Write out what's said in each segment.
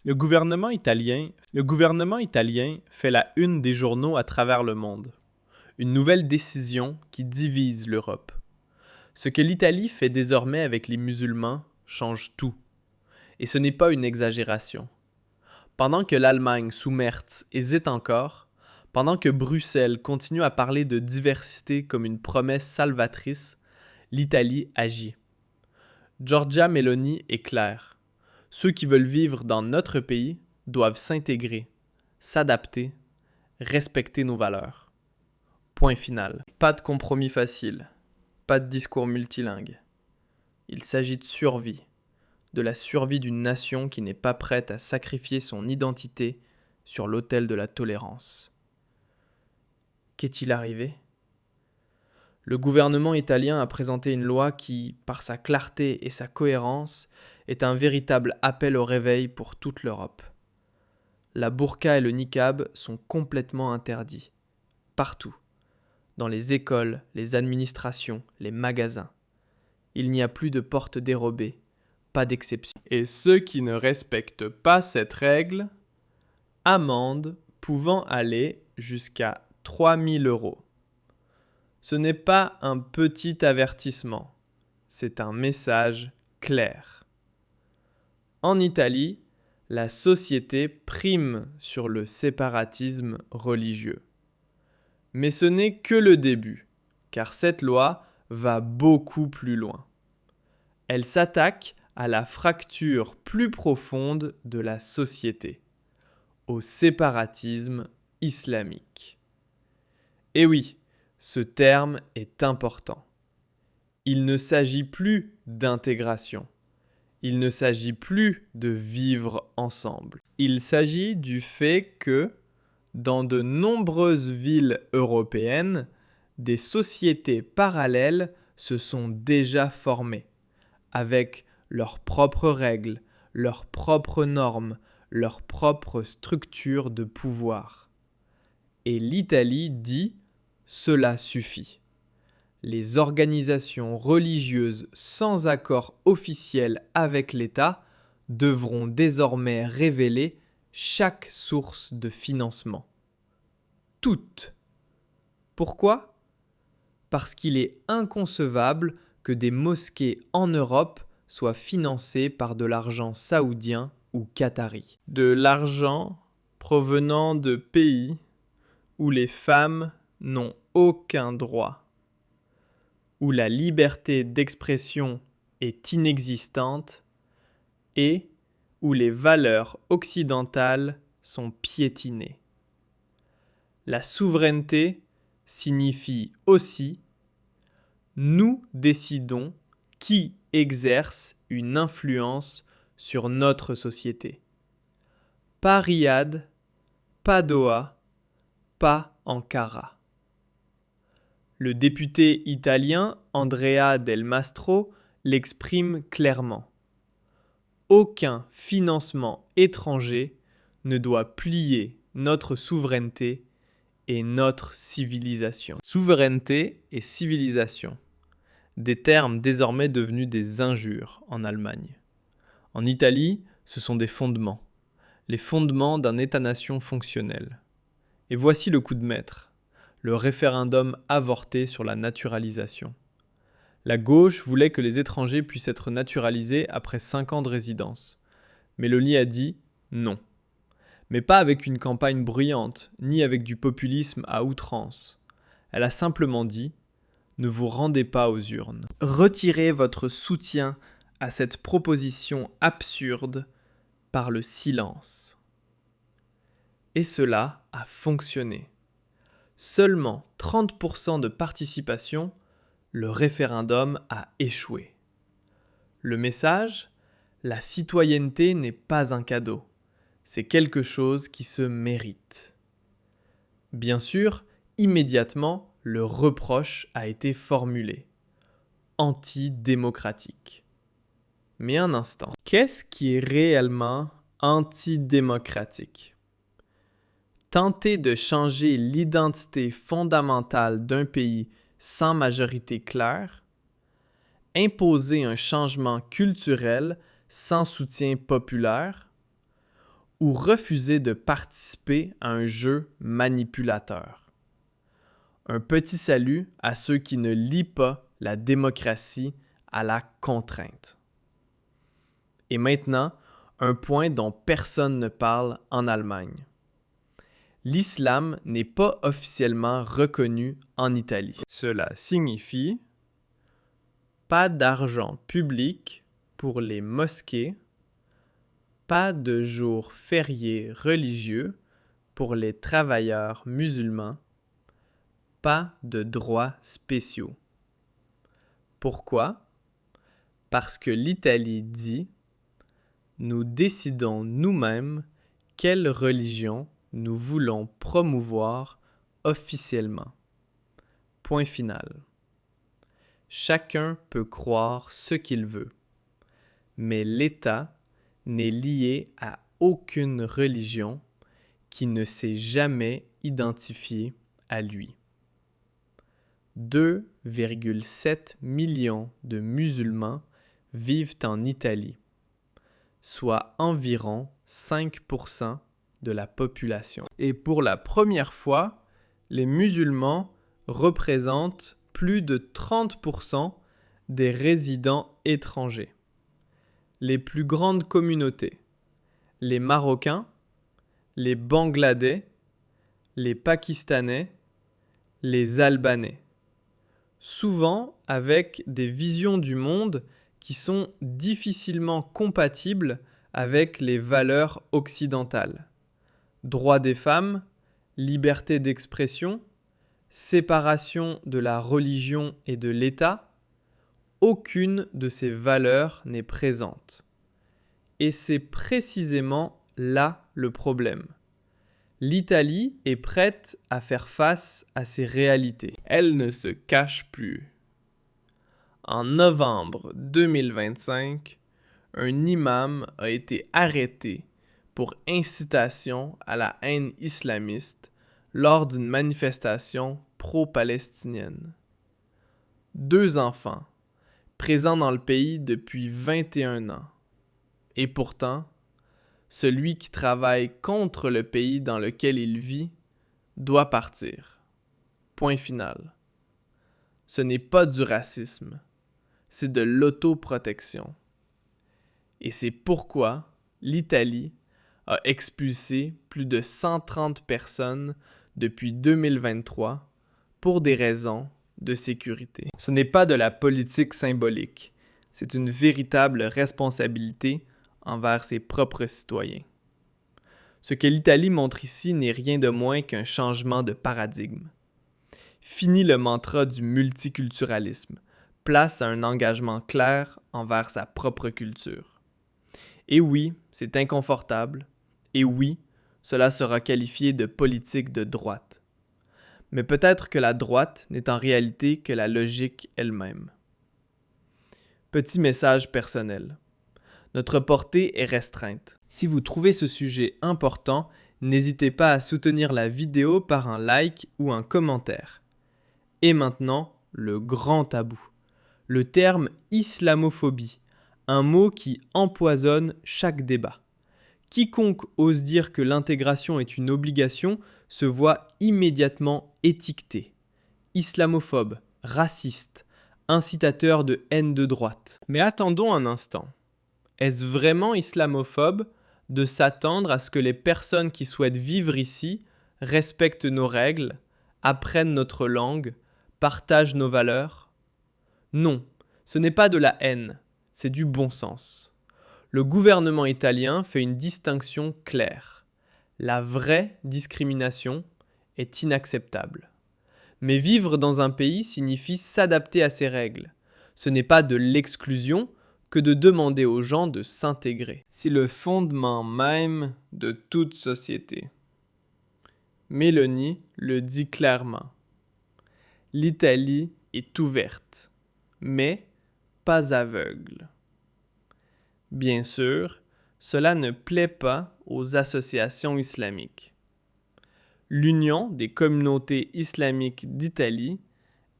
Le gouvernement italien fait la une des journaux à travers le monde. Une nouvelle décision qui divise l'Europe. Ce que l'Italie fait désormais avec les musulmans change tout. Et ce n'est pas une exagération. Pendant que l'Allemagne sous Merz hésite encore, pendant que Bruxelles continue à parler de diversité comme une promesse salvatrice, l'Italie agit. Giorgia Meloni est claire. Ceux qui veulent vivre dans notre pays doivent s'intégrer, s'adapter, respecter nos valeurs. Point final. Pas de compromis facile, pas de discours multilingue. Il s'agit de survie, de la survie d'une nation qui n'est pas prête à sacrifier son identité sur l'autel de la tolérance. Qu'est-il arrivé ? Le gouvernement italien a présenté une loi qui, par sa clarté et sa cohérence, est un véritable appel au réveil pour toute l'Europe. La burqa et le niqab sont complètement interdits, partout, dans les écoles, les administrations, les magasins. Il n'y a plus de portes dérobées, pas d'exception. Et ceux qui ne respectent pas cette règle, amende pouvant aller jusqu'à 3 000 €. Ce n'est pas un petit avertissement, c'est un message clair. En Italie, la société prime sur le séparatisme religieux. Mais ce n'est que le début, car cette loi va beaucoup plus loin. Elle s'attaque à la fracture plus profonde de la société, au séparatisme islamique. Et oui, ce terme est important. Il ne s'agit plus d'intégration. Il ne s'agit plus de vivre ensemble. Il s'agit du fait que, dans de nombreuses villes européennes, des sociétés parallèles se sont déjà formées, avec leurs propres règles, leurs propres normes, leurs propres structures de pouvoir. Et l'Italie dit « cela suffit ». Les organisations religieuses sans accord officiel avec l'État devront désormais révéler chaque source de financement. Toutes. Pourquoi ? Parce qu'il est inconcevable que des mosquées en Europe soient financées par de l'argent saoudien ou qatari. De l'argent provenant de pays où les femmes n'ont aucun droit, où la liberté d'expression est inexistante et où les valeurs occidentales sont piétinées. La souveraineté signifie aussi nous décidons qui exerce une influence sur notre société. Pas Riyad, pas Doha, pas Ankara. Le député italien Andrea Del Mastro l'exprime clairement. Aucun financement étranger ne doit plier notre souveraineté et notre civilisation. Souveraineté et civilisation, des termes désormais devenus des injures en Allemagne. En Italie, ce sont des fondements, les fondements d'un État-nation fonctionnel. Et voici le coup de maître. Le référendum avorté sur la naturalisation. La gauche voulait que les étrangers puissent être naturalisés après 5 ans de résidence. Meloni a dit non. Mais pas avec une campagne bruyante, ni avec du populisme à outrance. Elle a simplement dit « Ne vous rendez pas aux urnes. Retirez votre soutien à cette proposition absurde par le silence. » Et cela a fonctionné. Seulement 30% de participation, le référendum a échoué. Le message ? La citoyenneté n'est pas un cadeau. C'est quelque chose qui se mérite. Bien sûr, immédiatement, le reproche a été formulé. Antidémocratique. Mais un instant, qu'est-ce qui est réellement antidémocratique ? Tenter de changer l'identité fondamentale d'un pays sans majorité claire, imposer un changement culturel sans soutien populaire, ou refuser de participer à un jeu manipulateur. Un petit salut à ceux qui ne lient pas la démocratie à la contrainte. Et maintenant, un point dont personne ne parle en Allemagne. L'islam n'est pas officiellement reconnu en Italie. Cela signifie pas d'argent public pour les mosquées, pas de jours fériés religieux pour les travailleurs musulmans, pas de droits spéciaux. Pourquoi? Parce que l'Italie dit « Nous décidons nous-mêmes quelle religion nous voulons promouvoir officiellement. » Point final. Chacun peut croire ce qu'il veut, mais l'État n'est lié à aucune religion qui ne s'est jamais identifiée à lui. 2,7 millions de musulmans vivent en Italie, soit environ 5% de la population. Et pour la première fois, les musulmans représentent plus de 30% des résidents étrangers. Les plus grandes communautés, les Marocains, les Bangladais, les Pakistanais, les Albanais. Souvent avec des visions du monde qui sont difficilement compatibles avec les valeurs occidentales. Droits des femmes, liberté d'expression, séparation de la religion et de l'État, aucune de ces valeurs n'est présente. Et c'est précisément là le problème. L'Italie est prête à faire face à ces réalités. Elle ne se cache plus. En novembre 2025, un imam a été arrêté pour incitation à la haine islamiste lors d'une manifestation pro-palestinienne. 2 enfants, présents dans le pays depuis 21 ans. Et pourtant, celui qui travaille contre le pays dans lequel il vit doit partir. Point final. Ce n'est pas du racisme, c'est de l'autoprotection. Et c'est pourquoi l'Italie a expulsé plus de 130 personnes depuis 2023 pour des raisons de sécurité. Ce n'est pas de la politique symbolique, c'est une véritable responsabilité envers ses propres citoyens. Ce que l'Italie montre ici n'est rien de moins qu'un changement de paradigme. Fini le mantra du multiculturalisme, place à un engagement clair envers sa propre culture. Et oui, c'est inconfortable, et oui, cela sera qualifié de politique de droite. Mais peut-être que la droite n'est en réalité que la logique elle-même. Petit message personnel. Notre portée est restreinte. Si vous trouvez ce sujet important, n'hésitez pas à soutenir la vidéo par un like ou un commentaire. Et maintenant, le grand tabou. Le terme islamophobie, un mot qui empoisonne chaque débat. Quiconque ose dire que l'intégration est une obligation se voit immédiatement étiqueté. Islamophobe, raciste, incitateur de haine de droite. Mais attendons un instant. Est-ce vraiment islamophobe de s'attendre à ce que les personnes qui souhaitent vivre ici respectent nos règles, apprennent notre langue, partagent nos valeurs? Non, ce n'est pas de la haine, c'est du bon sens. Le gouvernement italien fait une distinction claire. La vraie discrimination est inacceptable. Mais vivre dans un pays signifie s'adapter à ses règles. Ce n'est pas de l'exclusion que de demander aux gens de s'intégrer. C'est le fondement même de toute société. Mélanie le dit clairement. L'Italie est ouverte, mais pas aveugle. Bien sûr, cela ne plaît pas aux associations islamiques. L'Union des communautés islamiques d'Italie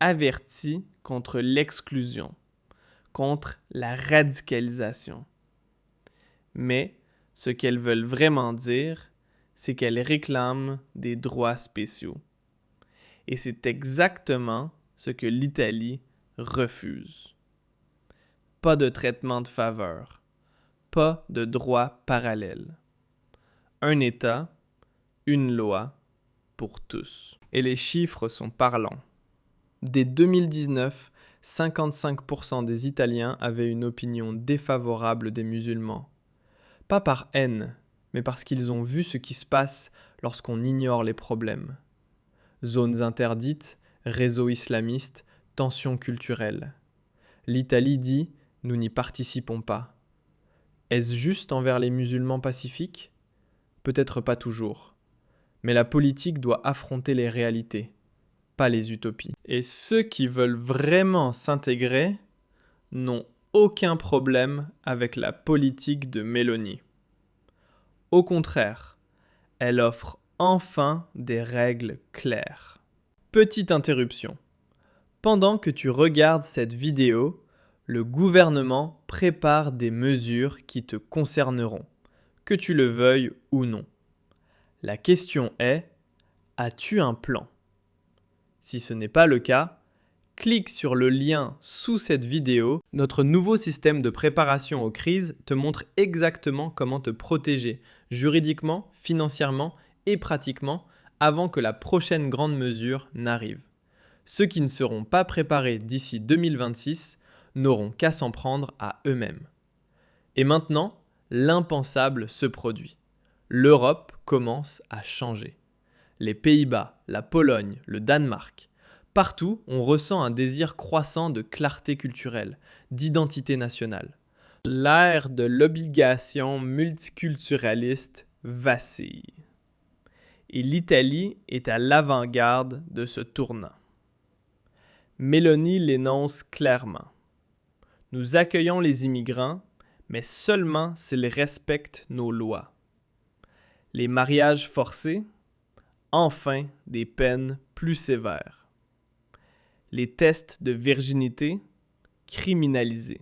avertit contre l'exclusion, contre la radicalisation. Mais Ce qu'elles veulent vraiment dire, c'est qu'elles réclament des droits spéciaux. Et c'est exactement ce que l'Italie refuse. Pas de traitement de faveur, pas de droits parallèles. Un État, une loi pour tous. Et les chiffres sont parlants. Dès 2019, 55% des Italiens avaient une opinion défavorable des musulmans. Pas par haine, mais parce qu'ils ont vu ce qui se passe lorsqu'on ignore les problèmes. Zones interdites, réseaux islamistes, tensions culturelles. L'Italie dit « nous n'y participons pas ». Est-ce juste envers les musulmans pacifiques ? Peut-être pas toujours. Mais la politique doit affronter les réalités, pas les utopies. Et ceux qui veulent vraiment s'intégrer n'ont aucun problème avec la politique de Meloni. Au contraire, elle offre enfin des règles claires. Petite interruption. Pendant que tu regardes cette vidéo, le gouvernement prépare des mesures qui te concerneront, que tu le veuilles ou non. La question est, as-tu un plan ? Si ce n'est pas le cas, clique sur le lien sous cette vidéo. Notre nouveau système de préparation aux crises te montre exactement comment te protéger juridiquement, financièrement et pratiquement avant que la prochaine grande mesure n'arrive. Ceux qui ne seront pas préparés d'ici 2026 n'auront qu'à s'en prendre à eux-mêmes. Et maintenant, l'impensable se produit. L'Europe commence à changer. Les Pays-Bas, la Pologne, le Danemark. Partout, on ressent un désir croissant de clarté culturelle, d'identité nationale. L'ère de l'obligation multiculturaliste vacille. Et l'Italie est à l'avant-garde de ce tournant. Meloni l'énonce clairement. Nous accueillons les immigrants, mais seulement s'ils respectent nos lois. Les mariages forcés, enfin des peines plus sévères. Les tests de virginité, criminalisés.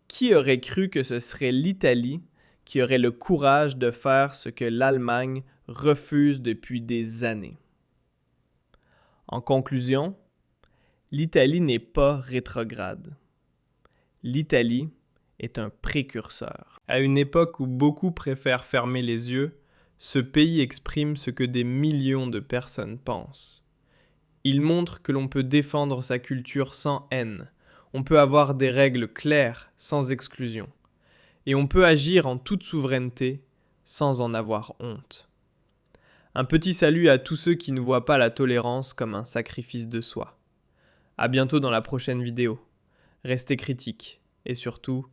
Qui aurait cru que ce serait l'Italie qui aurait le courage de faire ce que l'Allemagne refuse depuis des années? En conclusion, l'Italie n'est pas rétrograde. L'Italie est un précurseur. À une époque où beaucoup préfèrent fermer les yeux, ce pays exprime ce que des millions de personnes pensent. Il montre que l'on peut défendre sa culture sans haine, on peut avoir des règles claires sans exclusion, et on peut agir en toute souveraineté sans en avoir honte. Un petit salut à tous ceux qui ne voient pas la tolérance comme un sacrifice de soi. À bientôt dans la prochaine vidéo. Restez critiques et surtout,